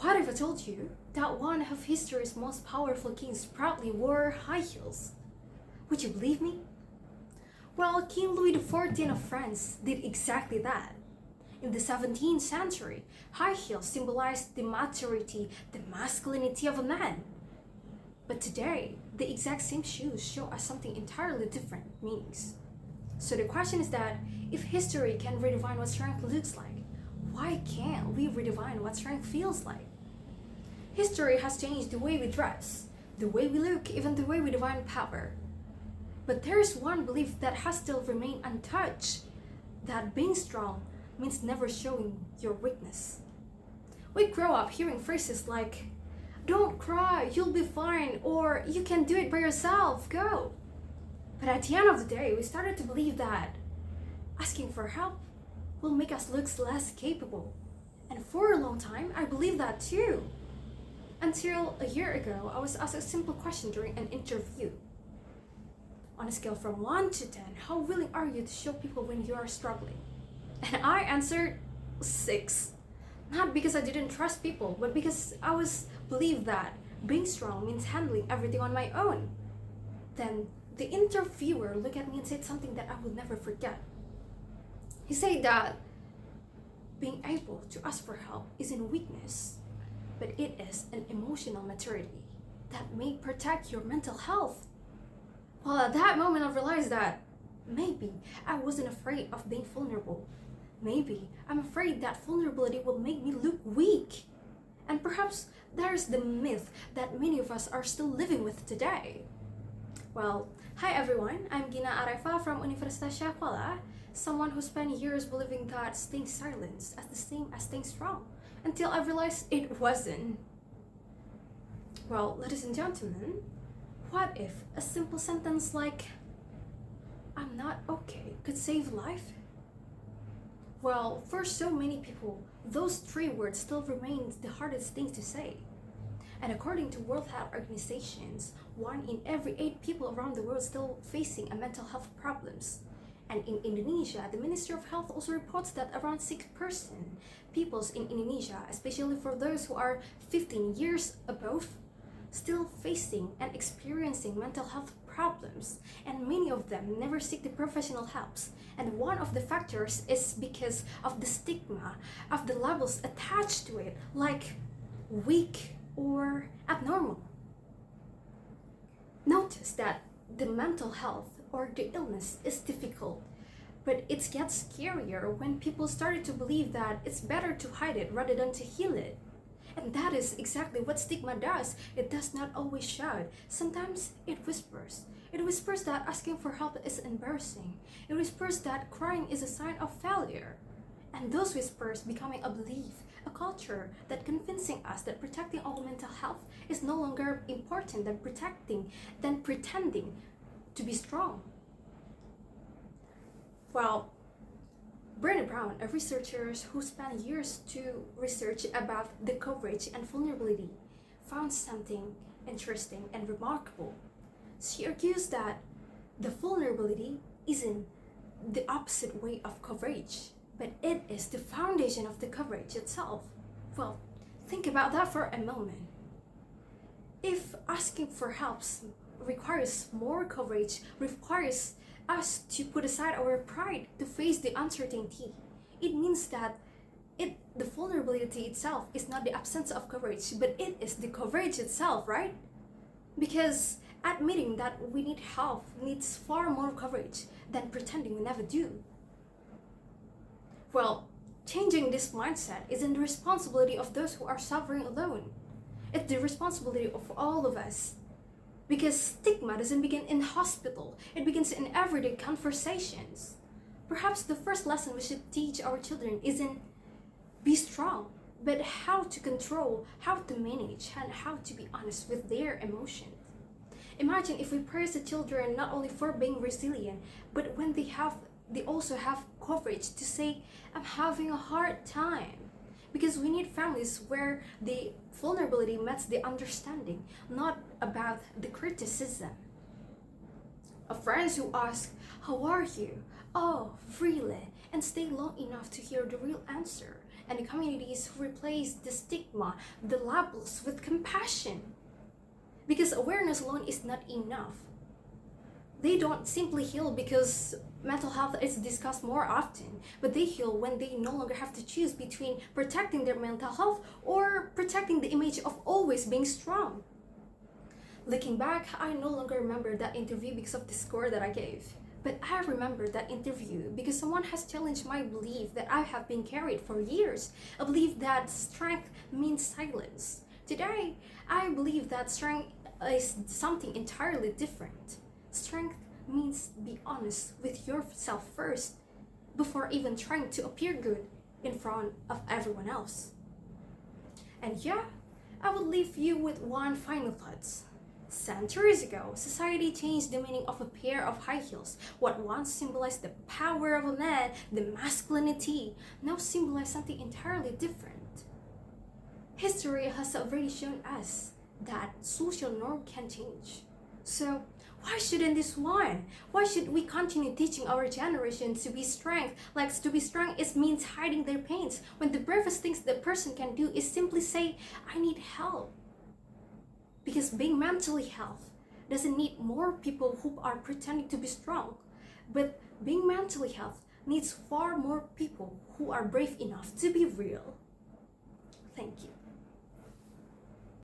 What if I told you that one of history's most powerful kings proudly wore high heels? Would you believe me? Well, King Louis XIV of France did exactly that. In the 17th century, high heels symbolized the maturity, the masculinity of a man. But today, the exact same shoes show us something entirely different meanings. So the question is that, if history can redefine what strength looks like, why can't we redefine what strength feels like? History has changed the way we dress, the way we look, even the way we define power. But there is one belief that has still remained untouched, that being strong means never showing your weakness. We grow up hearing phrases like, "Don't cry, you'll be fine," or "You can do it by yourself, go." But at the end of the day, we started to believe that asking for help will make us look less capable. And for a long time, I believed that too. Until a year ago, I was asked a simple question during an interview. On a scale from 1 to 10, how willing are you to show people when you are struggling? And I answered 6. Not because I didn't trust people, but because I believed that being strong means handling everything on my own. Then the interviewer looked at me and said something that I will never forget. He said that being able to ask for help isn't weakness, but it is an emotional maturity that may protect your mental health. Well, at that moment, I realized that maybe I wasn't afraid of being vulnerable. Maybe I'm afraid that vulnerability will make me look weak. And perhaps there's the myth that many of us are still living with today. Well, hi everyone, I'm Gina Areva from Universitas Kuala, someone who spent years believing that staying silent is the same as staying strong, until I realized it wasn't. Well, ladies and gentlemen, what if a simple sentence like, "I'm not okay," could save life? Well, for so many people, those 3 words still remain the hardest things to say. And according to World Health Organizations, 1 in every 8 people around the world still facing a mental health problems. And in Indonesia, the Ministry of Health also reports that around 6% peoples in Indonesia, especially for those who are 15 years above, still facing and experiencing mental health problems, and many of them never seek the professional helps. And one of the factors is because of the stigma of the labels attached to it, like weak or abnormal. Notice that the mental health or the illness is difficult, but it gets scarier when people started to believe that it's better to hide it rather than to heal it. And that is exactly what stigma does. It does not always shout. Sometimes it whispers. It whispers that asking for help is embarrassing. It whispers that crying is a sign of failure. And those whispers becoming a belief, a culture that convincing us that protecting our mental health is no longer important than pretending to be strong. Well, Brené Brown, a researcher who spent years to research about the courage and vulnerability, found something interesting and remarkable. She argues that the vulnerability isn't the opposite way of courage, but it is the foundation of the courage itself. Well, think about that for a moment. If asking for help requires more courage, requires us to put aside our pride to face the uncertainty, it means that the vulnerability itself is not the absence of courage, but it is the courage itself, right? Because admitting that we need help needs far more courage than pretending we never do. Well, changing this mindset isn't the responsibility of those who are suffering alone. It's the responsibility of all of us. Because stigma doesn't begin in hospital, it begins in everyday conversations. Perhaps the first lesson we should teach our children isn't be strong, but how to control, how to manage, and how to be honest with their emotions. Imagine if we praise the children not only for being resilient, but when they also have courage to say, "I'm having a hard time." Because we need families where the vulnerability meets the understanding, not about the criticism. A friend who asks, "How are you?" "Oh, really?" and stay long enough to hear the real answer. and the communities who replace the stigma, the labels with compassion. Because awareness alone is not enough. They don't simply heal because mental health is discussed more often, but they heal when they no longer have to choose between protecting their mental health or protecting the image of always being strong. Looking back, I no longer remember that interview because of the score that I gave. But I remember that interview because someone has challenged my belief that I have been carried for years. A belief that strength means silence. Today, I believe that strength is something entirely different. Strength means be honest with yourself first before even trying to appear good in front of everyone else. And yeah, I would leave you with one final thought. Centuries ago, society changed the meaning of a pair of high heels. What once symbolized the power of a man, the masculinity, now symbolize something entirely different. History has already shown us that social norm can change. So why shouldn't this one? Why should we continue teaching our generation to be strength? Like to be strong is means hiding their pains, when the bravest things the person can do is simply say, I need help. Because being mentally healthy doesn't need more people who are pretending to be strong, but being mentally healthy needs far more people who are brave enough to be real. Thank you.